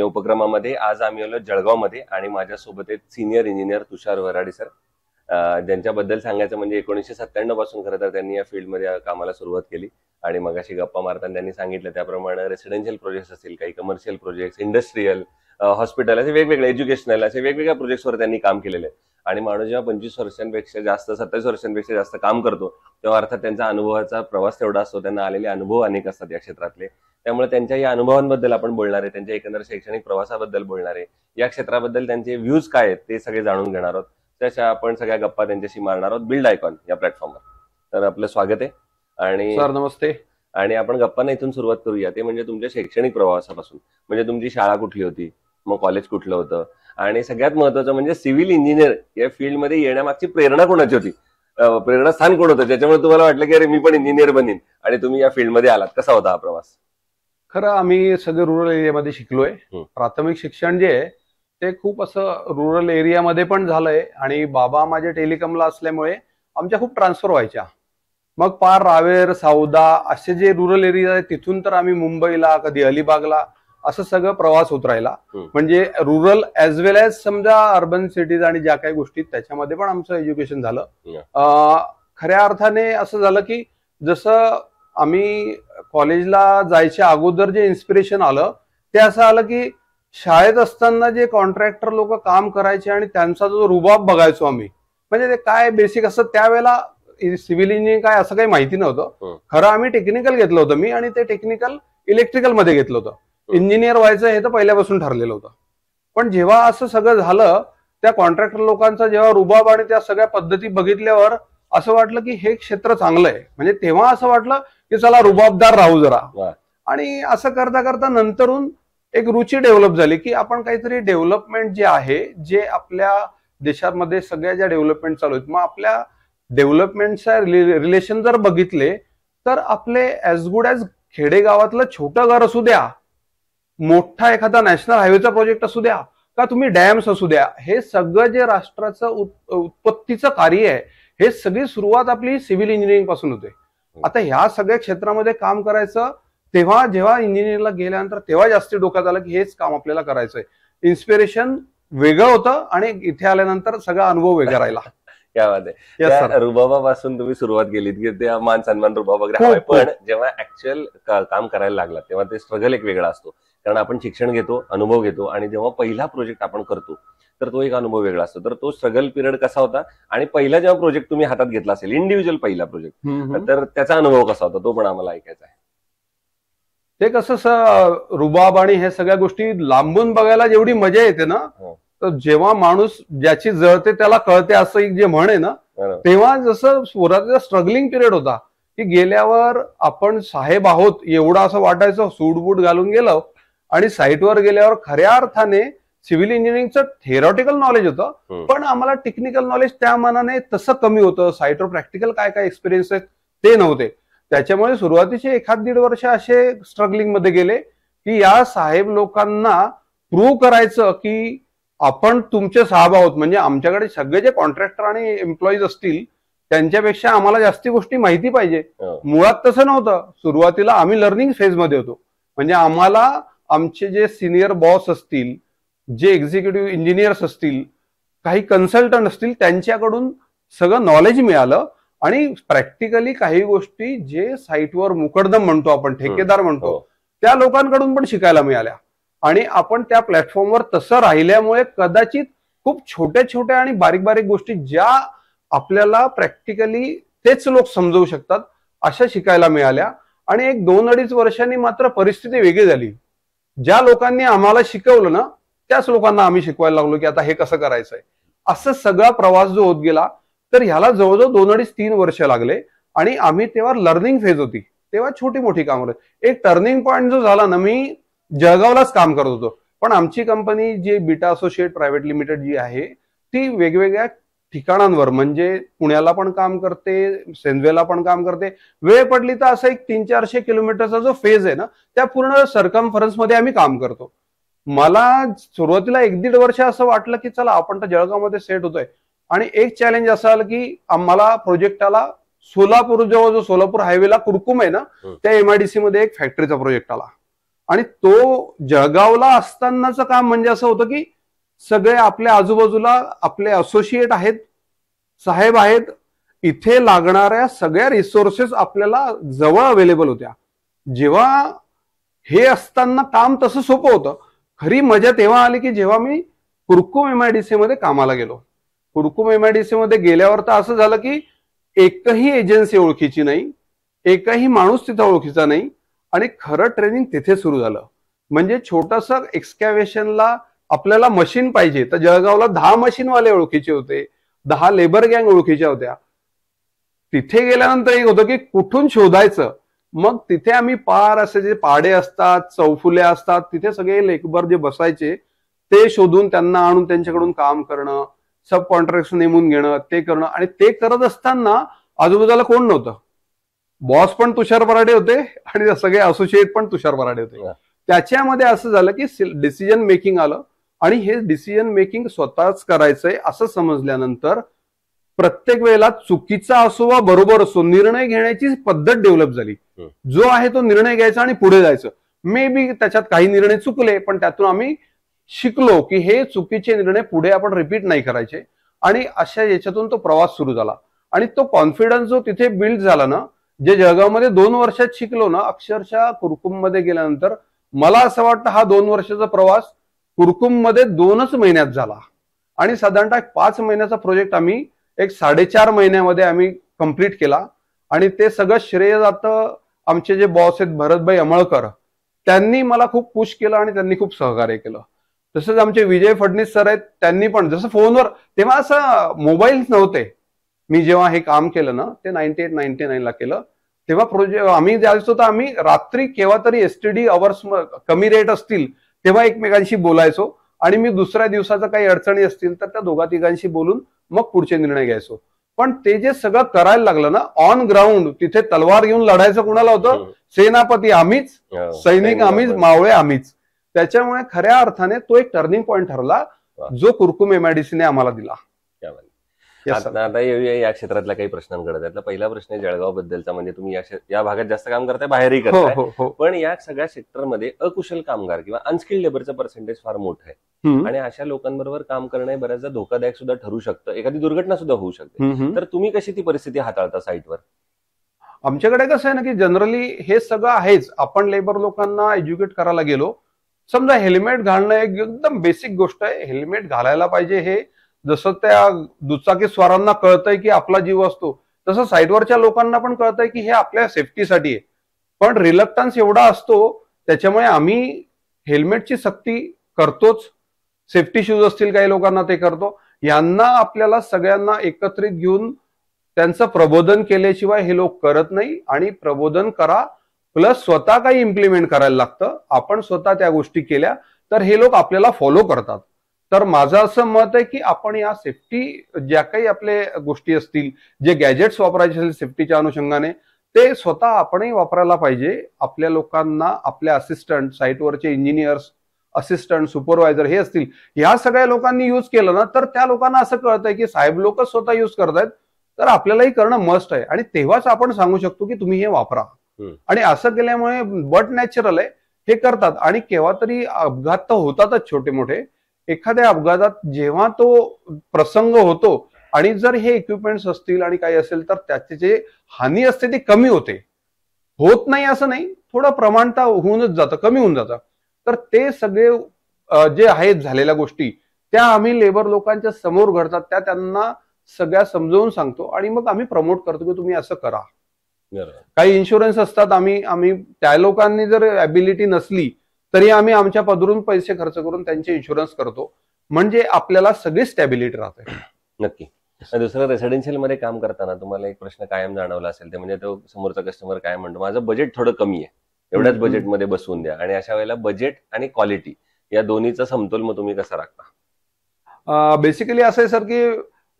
या उपक्रमामध्ये आज आम्ही आलो जळगावमध्ये आणि माझ्यासोबत आहेत सिनियर इंजिनियर तुषार वराडी सर, ज्यांच्याबद्दल सांगायचं म्हणजे 1997 पासून खरं तर त्यांनी या फील्डमध्ये कामाला सुरुवात केली आणि मगाशी गप्पा मारताना त्यांनी सांगितलं त्याप्रमाणे रेसिडेन्शियल प्रोजेक्ट्स असतील, काही कमर्शियल प्रोजेक्ट्स, इंडस्ट्रियल, हॉस्पिटल, असे वेगवेगळे एज्युकेशनल असे वेगवेगळ्या प्रोजेक्ट्सवर त्यांनी काम केलेलं आहे. आणि माणूस जेव्हा 25 वर्षांपेक्षा जास्त 27 वर्षांपेक्षा जास्त काम करतो तेव्हा अर्थात त्यांचा अनुभवाचा प्रवास तेवढा असतो, त्यांना आलेले अनुभव अनेक असतात या क्षेत्रातले. त्यामुळे त्यांच्या या अनुभवांबद्दल आपण बोलणार आहे, त्यांच्या एकंदर शैक्षणिक प्रवासाबद्दल बोलणार आहे, या क्षेत्राबद्दल त्यांचे व्ह्यूज काय आहेत ते सगळे जाणून घेणार आहोत. तशा आपण सगळ्या गप्पा त्यांच्याशी मारणार आहोत बिल्ड आयकॉन या प्लॅटफॉर्मवर. तर आपलं स्वागत आहे. आणि सर नमस्ते. आणि आपण गप्पांना इथून सुरुवात करूया, ते म्हणजे तुमच्या शैक्षणिक प्रवासापासून. म्हणजे तुमची शाळा कुठली होती, मग कॉलेज कुठलं होतं, आणि सगळ्यात महत्वाचं म्हणजे सिव्हिल इंजिनियर या फील्डमध्ये येण्यामागची प्रेरणा कोणाची होती, प्रेरणास्थान कोण होतं ज्याच्यामुळे तुम्हाला वाटलं की अरे मी पण इंजिनियर बनीन आणि तुम्ही या फील्डमध्ये आलात? कसा होता हा प्रवास? खरं आम्ही सगळे रुरल एरियामध्ये शिकलोय. प्राथमिक शिक्षण जे आहे ते खूप असं रुरल एरियामध्ये पण झालंय आणि बाबा माझे टेलिकॉमला असल्यामुळे आमच्या खूप ट्रान्सफर व्हायच्या. मग पार रावेर, सावदा असे जे रुरल एरिया आहे तिथून तर आम्ही मुंबईला, कधी अलिबागला असं सगळं प्रवास होत राहिला. म्हणजे रुरल ऍज वेल एज समजा अर्बन सिटीज आणि ज्या काही गोष्टी त्याच्यामध्ये पण आमचं एज्युकेशन झालं. खऱ्या अर्थाने असं झालं की जसं आम्ही कॉलेजला जायच्या अगोदर जे इन्स्पिरेशन आलं ते असं आलं की शाळेत असताना जे कॉन्ट्रॅक्टर लोक काम करायचे आणि त्यांचा जो रुबाब बघायचो आम्ही, म्हणजे ते काय बेसिक असं त्यावेळेला सिव्हिल इंजिनिअरिंग काय असं काही माहिती नव्हतं. खरं आम्ही टेक्निकल घेतलं होतं मी, आणि ते टेक्निकल इलेक्ट्रिकल मध्ये घेतलं होतं. इंजिनियर व्हायचं हे तर पहिल्यापासून ठरलेलं होतं. पण जेव्हा असं सगळं झालं त्या कॉन्ट्रॅक्टर लोकांचा जेव्हा रुबाब आणि त्या सगळ्या पद्धती बघितल्यावर असं वाटलं की हे क्षेत्र चांगलं आहे. म्हणजे तेव्हा असं वाटलं की चला रुबाबदार राहू जरा. आणि असं करता करता नंतरून एक रुची डेव्हलप झाली की आपण काहीतरी डेव्हलपमेंट जे आहे, जे आपल्या देशामध्ये सगळ्या ज्या डेव्हलपमेंट चालू आहेत, मग आपल्या डेव्हलपमेंटच्या रिलेशन जर बघितले तर आपले ऍज गुड ऍज खेडेगावातलं छोटं घर असू द्या, मोठा एखादा नॅशनल हायवेचा प्रोजेक्ट असू द्या, का तुम्ही डॅम्स असू द्या, हे सगळं जे राष्ट्राचं उत्पत्तीचं कार्य आहे हे सगळी सुरुवात आपली सिव्हिल इंजिनिअरिंग पासून होते. आता ह्या सगळ्या क्षेत्रामध्ये काम करायचं तेव्हा जेव्हा इंजिनिअरिंगला गेल्यानंतर तेव्हा जास्ती डोक्यात आलं की हेच काम आपल्याला करायचंय. इन्स्पिरेशन वेगळं होतं आणि इथे आल्यानंतर सगळा अनुभव वेगळा राहिला. क्या बात आहे. त्या रुबाबापासून तुम्ही सुरुवात केलीत की ते मान सन्मान रुबाब वगैरे हवाय, पण जेव्हा ऍक्च्युअल काम करायला लागला तेव्हा ते स्ट्रगल एक वेगळा असतो. कारण आपण शिक्षण घेतो, अनुभव घेतो, आणि जेव्हा पहिला प्रोजेक्ट आपण करतो तर तो एक अनुभव वेगळा असतो. तर तो स्ट्रगल पिरियड कसा होता, आणि पहिला जेव्हा प्रोजेक्ट तुम्ही हातात घेतला असेल इंडिव्हिज्युअल पहिला प्रोजेक्ट, तर त्याचा अनुभव कसा होता तो पण आम्हाला ऐकायचा आहे. ते कसं रुबाब आणि हे सगळ्या गोष्टी लांबून बघायला जेवढी मजा येते ना, तर जेव्हा माणूस ज्याची जळते त्याला कळते असं एक जे म्हण आहे ना, तेव्हा जसं सुरुवातीचा स्ट्रगलिंग पिरियड होता की गेल्यावर आपण साहेब आहोत एवढं असं वाटायचं, सूटबूट घालून गेलो, आणि साईटवर गेल्यावर खऱ्या अर्थाने सिव्हिल इंजिनिअरिंगचं थेरॉटिकल नॉलेज होतं, पण आम्हाला टेक्निकल नॉलेज त्या मानाने तसं कमी होतं. साईटवर प्रॅक्टिकल काय काय एक्सपिरियन्स आहेत ते नव्हते. त्याच्यामुळे सुरुवातीचे 1-1.5 वर्ष असे स्ट्रगलिंग मध्ये गेले की या साहेब लोकांना प्रूव्ह करायचं की आपण तुमचे साहेब आहोत. म्हणजे आमच्याकडे सगळे जे कॉन्ट्रॅक्टर आणि एम्प्लॉईज असतील त्यांच्यापेक्षा आम्हाला जास्ती गोष्टी माहिती पाहिजे. मुळात तसं नव्हतं. सुरुवातीला आम्ही लर्निंग फेज मध्ये होतो. म्हणजे आम्हाला आमचे जे सिनियर बॉस असतील, जे एक्झिक्युटिव्ह इंजिनियर्स असतील, काही कन्सल्टंट असतील, त्यांच्याकडून सगळं नॉलेज मिळालं. आणि प्रॅक्टिकली काही गोष्टी जे साईटवर मुकरदम म्हणतो आपण, ठेकेदार म्हणतो, त्या लोकांकडून पण शिकायला मिळाल्या. आणि आपण त्या प्लॅटफॉर्मवर तसं राहिल्यामुळे कदाचित खूप छोट्या छोट्या आणि बारीक बारीक गोष्टी ज्या आपल्याला प्रॅक्टिकली तेच लोक समजवू शकतात अशा शिकायला मिळाल्या. आणि 1-2-2.5 वर्षांनी मात्र परिस्थिती वेगळी झाली. ज्या लोकांनी आम्हाला शिकवलं ना त्याच लोकांना आम्ही शिकवायला लागलो की आता हे कसं करायचंय. असं सगळा प्रवास जो होत गेला, तर ह्याला जवळजवळ 2-2.5-3 वर्ष लागले. आणि आम्ही तेव्हा लर्निंग फेज होती, तेव्हा छोटी मोठी कामं. एक टर्निंग पॉईंट जो झाला ना, मी जळगावलाच काम करत होतो, पण आमची कंपनी जी बीटा असोसिएट प्रायव्हेट लिमिटेड जी आहे ती वेगवेगळ्या ठिकाणांवर, म्हणजे पुण्याला पण काम करते, सेंद्वेला पण काम करते. वेळ पडली तर असं एक 300-400 किलोमीटरचा जो फेज आहे ना, त्या पूर्ण सर्कम्फरन्स मध्ये आम्ही काम करतो. मला सुरुवातीला 1-1.5 वर्ष असं वाटलं की चला आपण तर जळगावमध्ये सेट होतोय. आणि एक चॅलेंज असं आलं की आम्हाला प्रोजेक्ट आला सोलापूर, जवळ जो सोलापूर हायवेला कुरकुम आहे ना, त्या MIDC मध्ये एक फॅक्टरीचा प्रोजेक्ट आला. आणि तो जळगावला असतानाचं काम म्हणजे असं होतं की सगळे आपल्या आजूबाजूला आपले असोसिएट आहेत, साहेब आहेत, इथे लागणाऱ्या सगळ्या रिसोर्सेस आपल्याला जवळ अवेलेबल होत्या. जेव्हा हे असताना काम तसं सोपं होतं. खरी मजा तेव्हा आली की जेव्हा मी कुरकुम MIDC मध्ये कामाला गेलो. कुरकुम MIDC मध्ये गेल्यावर तर असं झालं की एकही एजन्सी ओळखीची नाही, एकही माणूस तिथं ओळखीचा नाही आणि खरं ट्रेनिंग तिथे सुरू झालं. म्हणजे छोटंसं एक्सकॅव्हेशनला आपल्याला मशीन पाहिजे तर जळगावला 10 मशीनवाले ओळखीचे होते, 10 लेबर गँग ओळखीच्या होत्या. तिथे गेल्यानंतर एक होतं की कुठून शोधायचं. मग तिथे आम्ही पार असे जे पाडे असतात, चौफुल्या असतात, तिथे सगळे लेबर जे बसायचे ते शोधून त्यांना आणून त्यांच्याकडून काम करणं, सब कॉन्ट्रॅक्ट नेमून घेणं, ते करणं. आणि ते करत असताना आजूबाजूला कोण नव्हतं. बॉस पण तुषार बराडे होते आणि सगळे असोसिएट पण तुषार बराडे होते. त्याच्यामध्ये असं झालं की डिसिजन मेकिंग आलं आणि हे डिसिजन मेकिंग स्वतःच करायचंय असं समजल्यानंतर प्रत्येक वेळेला चुकीचा असो वा बरोबर असो निर्णय घेण्याची पद्धत डेव्हलप झाली. जो आहे तो निर्णय घ्यायचा आणि पुढे जायचं. मे बी त्याच्यात काही निर्णय चुकले पण त्यातून आम्ही शिकलो की हे चुकीचे निर्णय पुढे आपण रिपीट नाही करायचे. आणि अशा याच्यातून तो प्रवास सुरू झाला आणि तो कॉन्फिडन्स जो तिथे बिल्ड झाला ना, जे जळगावमध्ये 2 वर्षात शिकलो ना, अक्षरशः कुरकुम मध्ये गेल्यानंतर मला असं वाटतं हा 2 वर्षाचा प्रवास कुरकुम मध्ये 2च महिन्यात झाला. आणि साधारणतः 5 महिन्याचा प्रोजेक्ट आम्ही 4.5 महिन्यामध्ये आम्ही कंप्लीट केला. आणि ते सगळं श्रेय जातं आमचे जे बॉस आहेत भरतभाई अमळकर, त्यांनी मला खूप पुश केलं आणि त्यांनी खूप सहकार्य केलं. तसंच आमचे विजय फडणीस सर आहेत, त्यांनी पण जसं फोनवर, तेव्हा असं मोबाईल्स नव्हते. मी जेव्हा हे काम केलं ना ते 98-99 ला केलं, तेव्हा प्रोजेक्ट आम्ही जायचो तर आम्ही रात्री केव्हा तरी STD अवर्स कमी रेट असतील तेव्हा एकमेकांशी बोलायचो आणि मी दुसऱ्या दिवसाचा काही अडचणी असतील तर त्या दोघा तिघांशी बोलून मग पुढचे निर्णय घ्यायचो. पण ते जे सगळं करायला लागलं ना ऑन ग्राउंड, तिथे तलवार घेऊन लढायचं कुणाला होतं? सेनापती आम्हीच, सैनिक आम्हीच, मावळे आम्हीच. त्याच्यामुळे खऱ्या अर्थाने तो एक टर्निंग पॉइंट ठरला जो कुरकुम MIDC ने आम्हाला दिला. आता येऊया या क्षेत्रातल्या काही प्रश्नांकडे. त्यातला पहिला प्रश्न आहे जळगाव बद्दलचा. म्हणजे तुम्ही या भागात जास्त काम करताय, बाहेरही करताय, पण या सगळ्या सेक्टरमध्ये अकुशल कामगार किंवा अनस्किल्ड लेबरचं पर्सेंटेज फार मोठं आहे आणि अशा लोकांबरोबर काम करणं बऱ्याचदा धोकादायक सुद्धा ठरू शकतं, एखादी दुर्घटना सुद्धा होऊ शकते. तर तुम्ही कशी ती परिस्थिती हाताळता साईटवर? आमच्याकडे कसं आहे ना की जनरली हे सगळं आहेच. आपण लेबर लोकांना एज्युकेट करायला गेलो, समजा हेल्मेट घालणं एक एकदम बेसिक गोष्ट आहे. हेल्मेट घालायला पाहिजे हे जसं त्या दुचाकी स्वारांना कळतंय की आपला जीव असतो, तसं साईडवरच्या लोकांना पण कळतंय की हे आपल्या सेफ्टीसाठी आहे. पण रिलक्टन्स एवढा असतो, त्याच्यामुळे आम्ही हेल्मेटची सक्ती करतोच. सेफ्टी शूज असतील काही लोकांना ते करतो. यांना आपल्याला सगळ्यांना एकत्रित घेऊन त्यांचं प्रबोधन केल्याशिवाय हे लोक करत नाही. आणि प्रबोधन करा प्लस स्वतः काही इम्प्लिमेंट करायला लागतं. आपण स्वतः त्या गोष्टी केल्या तर हे लोक आपल्याला फॉलो करतात. तर माझं असं मत आहे की आपण या सेफ्टी ज्या काही आपल्या गोष्टी असतील, जे गॅजेट्स वापरायचे असतील सेफ्टीच्या अनुषंगाने, ते स्वतः आपणही वापरायला पाहिजे. आपल्या लोकांना, आपल्या असिस्टंट, साईटवरचे इंजिनियर्स, असिस्टंट, सुपरवायझर हे असतील, ह्या सगळ्या लोकांनी युज केलं ना तर त्या लोकांना असं कळतंय की साहेब लोकच स्वतः युज करतायत तर आपल्यालाही करणं मस्ट आहे. आणि तेव्हाच आपण सांगू शकतो की तुम्ही हे वापरा. आणि असं केल्यामुळे बट नॅचरल आहे, हे करतात. आणि केव्हा तरी अपघात तर होतातच छोटे मोठे. एखाद्या अपघातात जेव्हा तो प्रसंग होतो आणि जर हे इक्विपमेंट्स असतील आणि काही असेल तर त्याची जे हानी असते ती कमी होते. होत नाही असं नाही, थोडं प्रमाणता होऊनच जातं, कमी होऊन जातं. तर ते सगळे जे आहेत झालेल्या गोष्टी त्या आम्ही लेबर लोकांच्या समोर घडतात, त्या त्यांना सगळ्या समजावून सांगतो आणि मग आम्ही प्रमोट करतो की तुम्ही असं करा. काही इन्शुरन्स असतात, आम्ही त्या लोकांनी जर ॲबिलिटी नसली तरी आम्ही आमच्या पदरून पैसे खर्च करून त्यांचे इन्शुरन्स करतो, म्हणजे आपल्याला सगळी स्टॅबिलिटी राहते. नक्की. दुसरं, रेसिडेन्शियल मध्ये काम करताना तुम्हाला एक प्रश्न कायम जाणवला असेल, ते म्हणजे तो समोरचा कस्टमर काय म्हणतो, माझं बजेट थोडं कमी आहे, एवढ्याच बजेटमध्ये बसवून द्या. आणि अशा वेळेला बजेट आणि क्वालिटी या दोन्हीचा समतोल मग तुम्ही कसा राखता? बेसिकली असं आहे सर की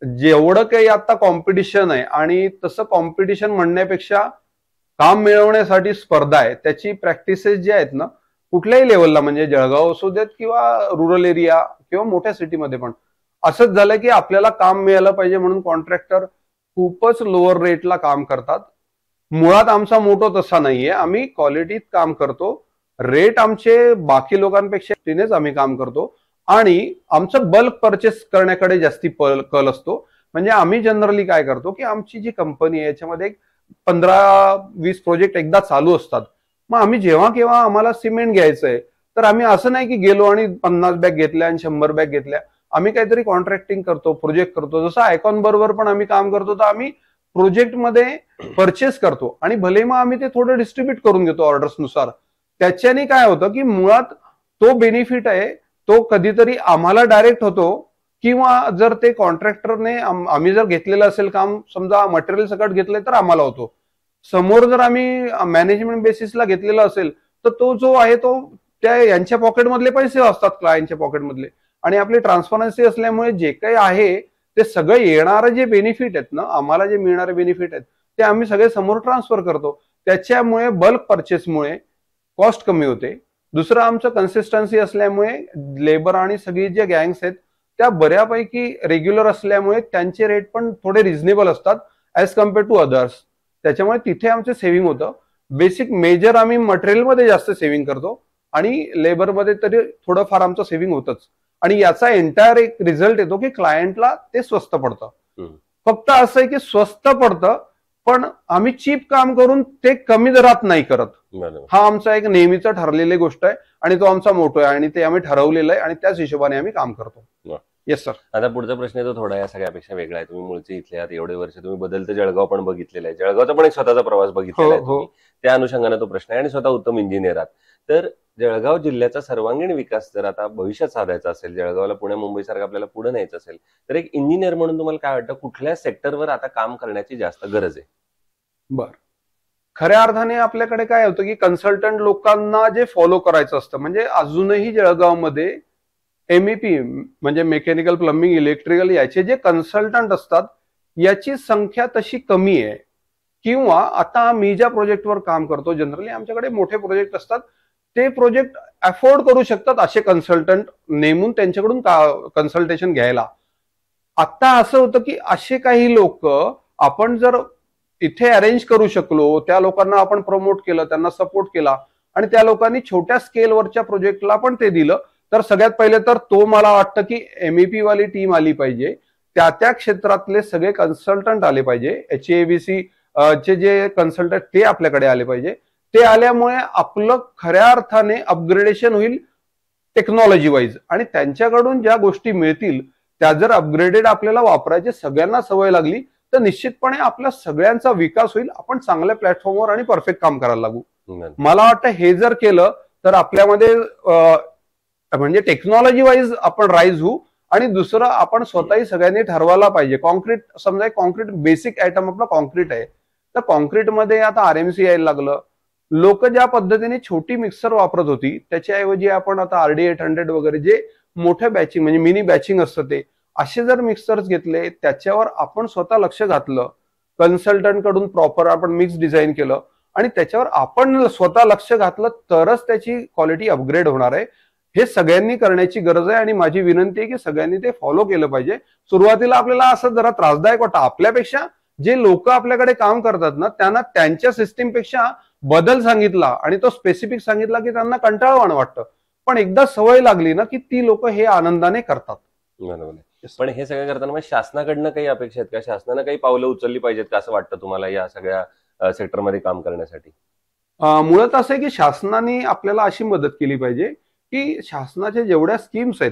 जेवढं काही आता कॉम्पिटिशन आहे, आणि तसं कॉम्पिटिशन म्हणण्यापेक्षा काम मिळवण्यासाठी स्पर्धा आहे, त्याची प्रॅक्टिसेस जे आहेत ना कुठल्याही लेवलला, म्हणजे जळगाव असू देत किंवा रुरल एरिया किंवा मोठ्या सिटीमध्ये पण असंच झालं की आपल्याला काम मिळालं पाहिजे म्हणून कॉन्ट्रॅक्टर खूपच लोअर रेटला काम करतात. मुळात आमचा मोटो तसा नाहीये, आम्ही क्वालिटीत काम करतो. रेट आमचे बाकी लोकांपेक्षा तिनेच आम्ही काम करतो आणि आमचं बल्क परचेस करण्याकडे जास्ती कल असतो. म्हणजे आम्ही जनरली काय करतो की आमची जी कंपनी आहे याच्यामध्ये 15-20 प्रोजेक्ट एकदा चालू असतात. मग आम्ही जेव्हा केव्हा आम्हाला सिमेंट घ्यायचंय तर आम्ही असं नाही की गेलो आणि 50 बॅग घेतल्या आणि 100 बॅग घेतल्या. आम्ही काहीतरी कॉन्ट्रॅक्टिंग करतो, प्रोजेक्ट करतो. जसं आयकॉन बरोबर पण आम्ही काम करतो तर आम्ही प्रोजेक्टमध्ये परचेस करतो आणि भले मग आम्ही ते थोडं डिस्ट्रीब्यूट करून घेतो ऑर्डर्सनुसार. त्याच्याने काय होतं की मुळात तो बेनिफिट आहे तो कधीतरी आम्हाला डायरेक्ट होतो किंवा जर ते कॉन्ट्रॅक्टरने आम्ही जर घेतलेलं असेल काम, समजा मटेरियल सकट घेतलंय तर आम्हाला होतो. समोर जर आम्ही मॅनेजमेंट बेसिसला घेतलेला असेल तर तो जो आहे तो त्या यांच्या पॉकेटमधले पैसे असतात, क्लायंटच्या पॉकेटमधले. आणि आपली ट्रान्सपरन्सी असल्यामुळे जे काही आहे ते सगळं येणारं जे बेनिफिट आहेत ना, आम्हाला जे मिळणारे बेनिफिट आहेत ते आम्ही सगळे समोर ट्रान्सफर करतो. त्याच्यामुळे बल्क परचेसमुळे कॉस्ट कमी होते. दुसरं आमचं कन्सिस्टन्सी असल्यामुळे लेबर आणि सगळी जे गँग्स आहेत त्या बऱ्यापैकी रेग्युलर असल्यामुळे त्यांचे रेट पण थोडे रिझनेबल असतात ऍज कम्पेअर टू अदर्स. त्याच्यामुळे तिथे आमचं सेव्हिंग होतं. बेसिक मेजर आम्ही मटेरियलमध्ये जास्त सेव्हिंग करतो आणि लेबरमध्ये तरी थोडंफार आमचं सेव्हिंग होतच. आणि याचा एंटायर एक रिझल्ट येतो की क्लायंटला ते स्वस्त पडतं. फक्त असं आहे की स्वस्त पडतं पण आम्ही चीप काम करून ते कमी दरात नाही करत. हा आमचा एक नेहमीचा ठरलेली गोष्ट आहे आणि तो आमचा मोटो आहे आणि ते आम्ही ठरवलेलं आहे आणि त्याच हिशोबाने आम्ही काम करतो. Yes sir. आता पुढचा प्रश्न तो थोडा या सगळ्यापेक्षा वेगळा आहे. तुम्ही मूळचे इथले आहात, एवढे वर्ष तुम्ही बदलतं जळगाव पण बघितलेलं आहे, जळगावचा पण एक स्वतःचा प्रवास बघितलेला आहे तुम्ही. त्या अनुषंगाने तो प्रश्न आहे आणि स्वतः उत्तम इंजिनियर आहात. तर जळगाव जिल्ह्याचा सर्वांगीण विकास जर आता भविष्यात साधायचा असेल, जळगावला पुणे मुंबई सारखं आपल्याला पुढे न्यायचं असेल तर एक इंजिनियर म्हणून तुम्हाला काय वाटतं कुठल्या सेक्टरवर आता काम करण्याची जास्त गरज आहे? बर, खऱ्या अर्थाने आपल्याकडे काय होतं की कन्सल्टंट लोकांना जे फॉलो करायचं असतं. म्हणजे अजूनही जळगावमध्ये MEP म्हणजे मेकॅनिकल, प्लंबिंग, इलेक्ट्रिकल याचे जे कन्सल्टंट असतात याची संख्या तशी कमी आहे. किंवा आता मी ज्या प्रोजेक्टवर काम करतो जनरली आमच्याकडे मोठे प्रोजेक्ट असतात, ते प्रोजेक्ट अफोर्ड करू शकतात असे कन्सल्टंट नेमून त्यांच्याकडून कन्सल्टेशन घ्यायला. आता असं होतं की असे काही लोक आपण जर इथे अरेंज करू शकलो, त्या लोकांना आपण प्रमोट केलं, त्यांना सपोर्ट केला आणि त्या लोकांनी छोट्या स्केलवरच्या प्रोजेक्टला पण ते दिलं तर सगळ्यात पहिले तर तो मला वाटतं की MEP वाली टीम आली पाहिजे, त्या क्षेत्रातले सगळे कन्सल्टंट आले पाहिजे, HAVC चे जे कन्सल्टंट ते आपल्याकडे आले पाहिजे. ते आल्यामुळे आपलं खऱ्या अर्थाने अपग्रेडेशन होईल टेक्नॉलॉजी वाईज आणि त्यांच्याकडून ज्या गोष्टी मिळतील त्या जर अपग्रेडेड आपल्याला वापरायची सगळ्यांना सवय लागली तर निश्चितपणे आपल्या सगळ्यांचा विकास होईल. आपण चांगल्या प्लॅटफॉर्मवर आणि परफेक्ट काम करायला लागू. मला वाटतं हे जर केलं तर आपल्यामध्ये म्हणजे टेक्नॉलॉजी वाईज आपण राईज होऊ. आणि दुसरं आपण स्वतःही सगळ्यांनी ठरवायला पाहिजे. कॉन्क्रीट समजा कॉन्क्रीट बेसिक आयटम आपला कॉन्क्रीट आहे तर कॉन्क्रीटमध्ये आता RMC यायला लागलं. लोक ज्या पद्धतीने छोटी मिक्सर वापरत होती त्याच्याऐवजी आपण आता RD 800 वगैरे जे मोठ्या बॅचिंग म्हणजे मिनी बॅचिंग असतं ते असे जर मिक्सर्स घेतले, त्याच्यावर आपण स्वतः लक्ष घातलं, कन्सल्टंट कडून प्रॉपर आपण मिक्स डिझाईन केलं आणि त्याच्यावर आपण स्वतः लक्ष घातलं तरच त्याची क्वालिटी अपग्रेड होणार आहे. हे सगळ्यांनी करण्याची गरज आहे आणि माझी विनंती आहे की सगळ्यांनी ते फॉलो केलं पाहिजे. सुरुवातीला आपल्याला असं जरा त्रासदायक वाटतं, आपल्यापेक्षा जे लोक आपल्याकडे काम करतात ना त्यांना त्यांच्या सिस्टीमपेक्षा बदल सांगितला आणि तो स्पेसिफिक सांगितला की त्यांना कंटाळवाणं वाटतं. पण एकदा सवय लागली ना की ती लोक हे आनंदाने करतात. बरोबर. पण हे सगळं करताना शासनाकडनं काही अपेक्षा आहेत का? शासनानं काही पावलं उचलली पाहिजेत का असं वाटतं तुम्हाला या सगळ्या सेक्टरमध्ये काम करण्यासाठी? मुळात असं आहे की शासनाने आपल्याला अशी मदत केली पाहिजे की शासनाच्या जेवढ्या स्कीम्स आहेत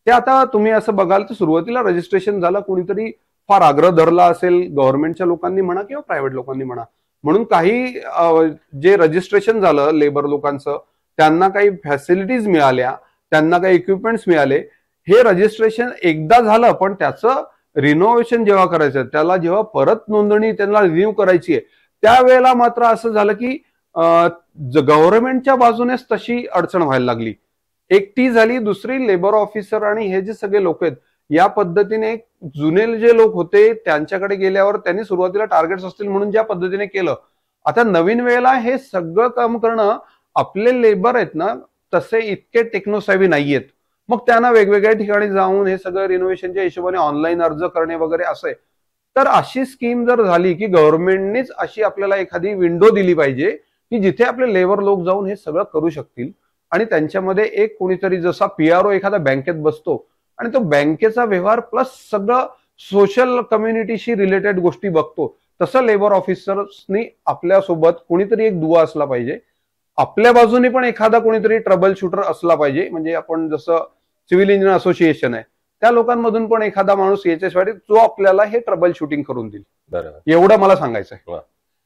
ते आता तुम्ही असं बघाल तर सुरुवातीला रजिस्ट्रेशन झालं, कोणीतरी फार आग्रह धरला असेल गव्हर्नमेंटच्या लोकांनी म्हणा किंवा प्रायव्हेट लोकांनी म्हणा, म्हणून काही जे रजिस्ट्रेशन झालं लेबर लोकांचं त्यांना काही फॅसिलिटीज मिळाल्या, त्यांना काही इक्विपमेंट्स मिळाले. हे रजिस्ट्रेशन एकदा झालं पण त्याचं रिनोव्हेशन जेव्हा करायचं, त्याला जेव्हा परत नोंदणी त्यांना रिन्यू करायची आहे त्यावेळेला मात्र असं झालं की गव्हर्नमेंटच्या बाजूनेच तशी अडचण व्हायला लागली. एक ती झाली. दुसरी लेबर ऑफिसर आणि हे जे सगळे लोक आहेत या पद्धतीने जुने जे लोक होते त्यांच्याकडे गेल्यावर त्यांनी सुरुवातीला टार्गेट्स असतील म्हणून ज्या पद्धतीने केलं, आता नवीन वेळेला हे सगळं काम करणं आपले लेबर आहेत ना तसे इतके टेक्नोसॅव्ही नाहीयेत. मग त्यांना वेगवेगळ्या ठिकाणी जाऊन हे सगळं रिनोव्हेशनच्या हिशोबाने ऑनलाईन अर्ज करणे वगैरे असं आहे. तर अशी स्कीम जर झाली की गव्हर्नमेंटनेच अशी आपल्याला एखादी विंडो दिली पाहिजे की जिथे आपले लेबर लोक जाऊन हे सगळं करू शकतील आणि त्यांच्यामध्ये एक कोणीतरी जसा पीआरओ एखाद्या बँकेत बसतो आणि तो बँकेचा व्यवहार प्लस सगळं सोशल कम्युनिटीशी रिलेटेड गोष्टी बघतो, तसं लेबर ऑफिसर्सनी आपल्यासोबत कोणीतरी एक दुवा असला पाहिजे. आपल्या बाजूने पण एखादा कोणीतरी ट्रबल शूटर असला पाहिजे. म्हणजे आपण जसं सिव्हिल इंजिनियर असोसिएशन आहे त्या लोकांमधून पण एखादा माणूस याच्यासाठी जो आपल्याला हे ट्रबल शूटिंग करून देईल. बरोबर, एवढं मला सांगायचं आहे.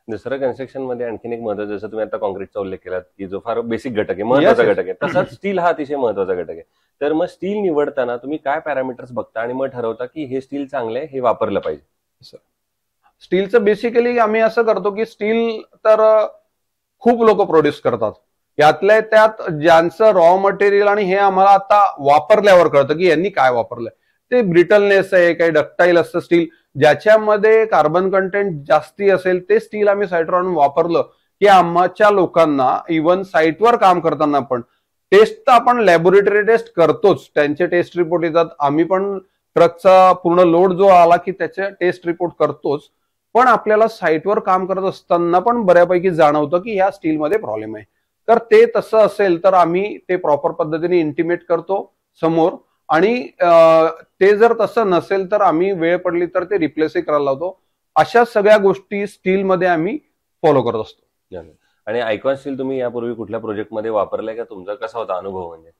दुसरं कन्स्ट्रक्शन मध्ये आणखीन एक महत्त्वाचं, जसं तुम्ही आता कॉन्क्रीटचा उल्लेख केलात की जो फार बेसिक घटक आहे, महत्वाचा घटक आहे, तसाच स्टील हा अतिशय महत्वाचा घटक आहे. तर मग स्टील निवडताना तुम्ही काय पॅरामीटर्स बघता आणि मग ठरवता की हे स्टील चांगलं आहे, हे वापरलं पाहिजे? स्टीलचं बेसिकली आम्ही असं करतो की स्टील तर खूप लोक प्रोड्यूस करतात, यातल्या त्यात ज्यांचं रॉ मटेरियल आणि हे आम्हाला आता वापरल्यावर कळतं की यांनी काय वापरलंय. ते ब्रिटलनेस आहे, काही डक्टाईल असतं स्टील, ज्याच्यामध्ये कार्बन कंटेंट जास्ती असेल ते स्टील आम्ही साईटवर आणून वापरलं की आमच्या लोकांना इव्हन साईटवर काम करताना पण टेस्ट तर आपण लॅबोरेटरी टेस्ट करतोच, त्यांचे टेस्ट रिपोर्ट येतात, आम्ही पण ट्रकचा पूर्ण लोड जो आला की त्याचे टेस्ट रिपोर्ट करतोच, पण आपल्याला साईटवर काम करत असताना पण बऱ्यापैकी जाणवतं की ह्या स्टीलमध्ये प्रॉब्लेम आहे. तर ते तसं असेल तर आम्ही ते प्रॉपर पद्धतीने इंटिमेट करतो समोर, आणि ते जर तसं नसेल तर आम्ही वेळ पडली तर ते रिप्लेसही करायला लावतो. अशा सगळ्या गोष्टी स्टीलमध्ये आम्ही फॉलो करत असतो. आणि आयकॉन स्टील तुम्ही यापूर्वी कुठल्या प्रोजेक्टमध्ये वापरलंय का? तुमचा कसा होता अनुभव? म्हणजे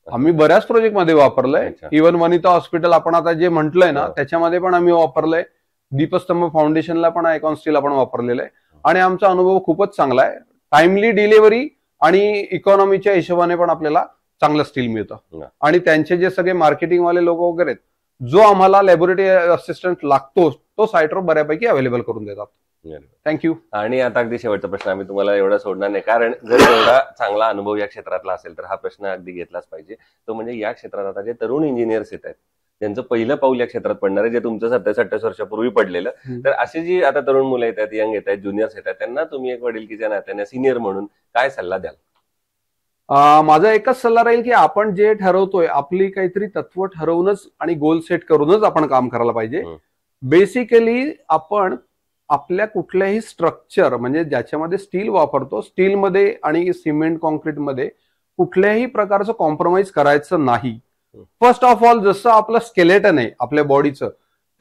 आम्ही बऱ्याच प्रोजेक्टमध्ये वापरलंय. इव्हन वनिता हॉस्पिटल आपण आता जे म्हटलंय ना त्याच्यामध्ये पण आम्ही वापरलंय. दीपस्तंभ फाउंडेशनला पण आयकॉन स्टील आपण वापरलेलं आहे आणि आमचा अनुभव खूपच चांगला आहे. टाइमली डिलिव्हरी आणि इकॉनॉमीच्या हिशोबाने पण आपल्याला चांगलं स्टील मिळतं. आणि त्यांचे जे सगळे मार्केटिंग वाले लोक वगैरे जो आम्हाला लॅबोरेटरी असिस्टंट लागतो तो साईटवर बऱ्यापैकी अवेलेबल करून देतात. थँक्यू. आणि आता अगदी शेवटचा प्रश्न, आम्ही तुम्हाला एवढा सोडणार नाही, कारण जर एवढा चांगला अनुभव या क्षेत्रातला असेल तर हा प्रश्न अगदी घेतलाच पाहिजे. तो म्हणजे या क्षेत्रात आता जे तरुण इंजिनियर्स येत आहेत त्यांचं पहिलं पाऊल या क्षेत्रात पडणार आहे, जे तुमचं 27-28 वर्षापूर्वी पडलेलं. तर अशी जी आता तरुण मुलं येतात, यंग येत आहेत, ज्युनियर्स येतात, त्यांना तुम्ही एक वडीलकीच्या नात्याने सिनियर म्हणून काय सल्ला द्याल? माझा एकच सल्ला राहील की आपण जे ठरवतोय आपली काहीतरी तत्व ठरवूनच आणि गोल सेट करूनच आपण काम करायला पाहिजे. बेसिकली आपण आपल्या कुठल्याही स्ट्रक्चर म्हणजे ज्याच्यामध्ये स्टील वापरतो, स्टीलमध्ये आणि सिमेंट कॉन्क्रीटमध्ये कुठल्याही प्रकारचं कॉम्प्रोमाइज करायचं नाही. फर्स्ट ऑफ ऑल जसं आपलं स्केलेटन आहे आपल्या बॉडीचं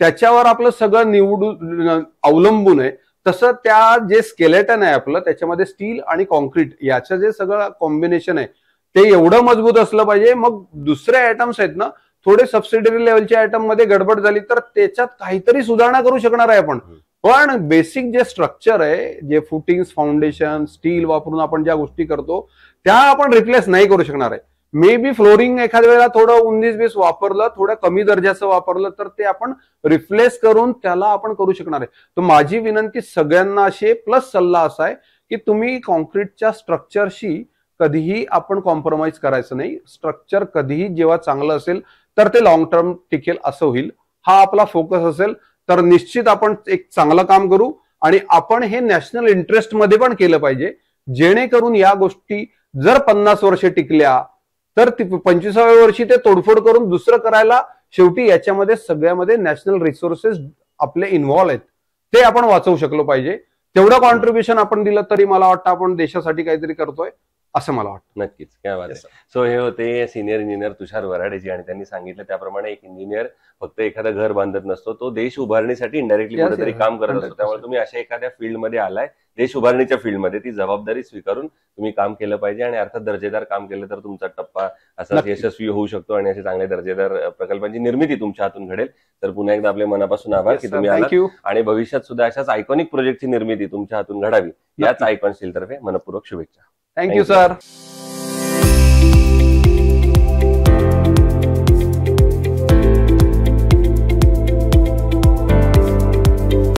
त्याच्यावर आपलं सगळं निवडून अवलंबून आहे, तसं त्या जे स्केलेटन आहे आपलं त्याच्यामध्ये स्टील आणि कॉन्क्रीट याचं जे सगळं कॉम्बिनेशन आहे ते एवढं मजबूत असलं पाहिजे. मग दुसरे आयटम्स आहेत ना थोडे सबसिडरी लेवलच्या आयटम मध्ये गडबड झाली तर त्याच्यात काहीतरी सुधारणा करू शकणार आहे आपण, पण बेसिक जे स्ट्रक्चर आहे, जे फुटिंग्स, फाउंडेशन, स्टील वापरून आपण ज्या गोष्टी करतो त्या आपण रिप्लेस नाही करू शकणार आहे. मे बी फ्लोरिंग एखाद्या वेळेला थोडं 19-20 वापरलं, थोडं कमी दर्जाचं वापरलं तर ते आपण रिप्लेस करून त्याला आपण करू शकणार आहे. तर माझी विनंती सगळ्यांना अशी प्लस सल्ला असा आहे की तुम्ही कॉन्क्रीटच्या स्ट्रक्चरशी कधीही आपण कॉम्प्रोमाइज करायचं नाही. स्ट्रक्चर कधीही जेव्हा चांगलं असेल तर ते लॉंग टर्म टिकेल असं होईल. हा आपला फोकस असेल तर निश्चित आपण एक चांगलं काम करू आणि आपण हे नॅशनल इंटरेस्ट मध्ये पण केलं पाहिजे, जेणेकरून या गोष्टी जर 50 वर्ष टिकल्या तर 25व्या वर्षी ते तोडफोड करून दुसरं करायला, शेवटी याच्यामध्ये सगळ्यामध्ये नॅशनल रिसोर्सेस आपले इन्व्हॉल्व आहेत ते आपण वाचवू शकलो पाहिजे. तेवढं कॉन्ट्रीब्युशन आपण दिलं तरी मला वाटतं आपण देशासाठी काहीतरी करतोय असं मला वाटतं. नक्कीच, काय बात आहे. सो हे होते सिनियर इंजिनियर तुषार वराडेजी आणि त्यांनी सांगितलं त्याप्रमाणे एक इंजिनियर फक्त एखादं घर बांधत नसतो, तो देश उभारणीसाठी इंडायरेक्टली कुठेतरी काम करत असतो. त्यामुळे तुम्ही अशा एखाद्या फील्डमध्ये आलाय, देश उभारणीच्या फील्डमध्ये, ती जबाबदारी स्वीकारून तुम्ही काम केलं पाहिजे आणि अर्थात दर्जेदार काम केलं तर तुमचा टप्पा असा यशस्वी होऊ शकतो आणि असे चांगले दर्जेदार प्रकल्पांची निर्मिती तुमच्या हातून घडेल. तर पुन्हा एकदा आपल्या मनापासून आभार की तुम्ही आलात आणि भविष्यात सुद्धा अशाच आयकॉनिक प्रोजेक्टची निर्मिती तुमच्या हातून घडावी याच आयकॉन स्टील तर्फे मनपूर्वक शुभेच्छा. Thank you sir.